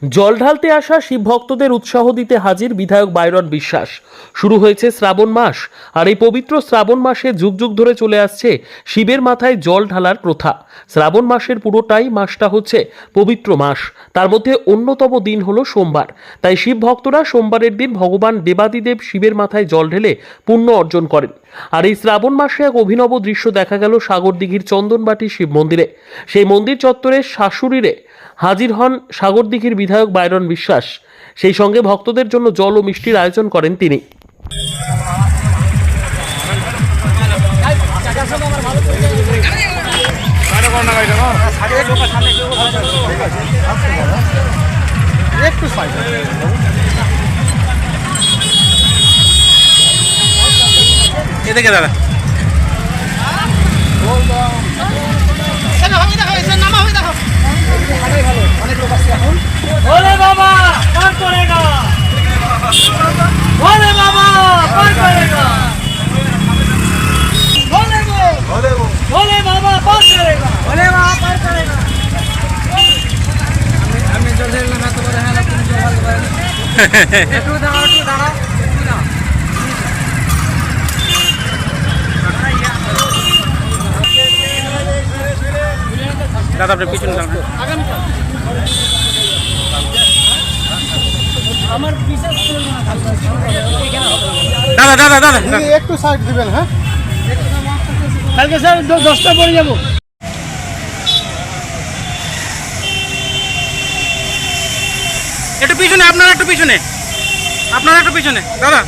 জল ঢালতে আসা শিব ভক্তদের উৎসাহ দিতে হাজির বিধায়ক বাইরন বিশ্বাস। শুরু হয়েছে শ্রাবণ মাস, আর এই পবিত্র শ্রাবণ মাসে যুগ যুগ ধরে চলে আসছে শিবের মাথায় জল ঢালার প্রথা। শ্রাবণ মাসের পুরোটাই মাসটা হচ্ছে পবিত্র মাস, তার মধ্যে অন্যতম দিন হলো সোমবার। তাই শিব ভক্তরা সোমবারের দিন ভগবান দেবাদিদেব শিবের মাথায় জল ঢেলে পুণ্য অর্জন করেন। আর এই শ্রাবণ মাসে এক অভিনব দৃশ্য দেখা গেল সাগরদিঘির চন্দনবাটি শিব মন্দিরে। সেই মন্দির চত্বরের শাশুড়িরে হাজির হন সাগরদিঘির বিধায়ক বাইরন বিশ্বাস। সেই সঙ্গে ভক্তদের জন্য জল ও মিষ্টির আয়োজন করেন তিনি। এদিকে দাদা भोले बाबा पार करेगा, भोले बाबा पार करेगा, भोले बाबा पार करेगा, भोले बाबा पार करेगा। हमें जो ले लेना तो रहे ना, तुम जो हाल करें একটু দাঁড়াও, একটু দাঁড়াও, একটু দাঁড়াও। দাদা আপনি পিছনে যান। আমার বিশেষ করে না দাদা দাদা দাদা একটু সাইড দিবেন। হ্যাঁ, কালকে স্যার 10টা পরে যাবো। একটু পিছনে, আপনারা একটু পিছনে, আপনারা একটু পিছনে দাদা।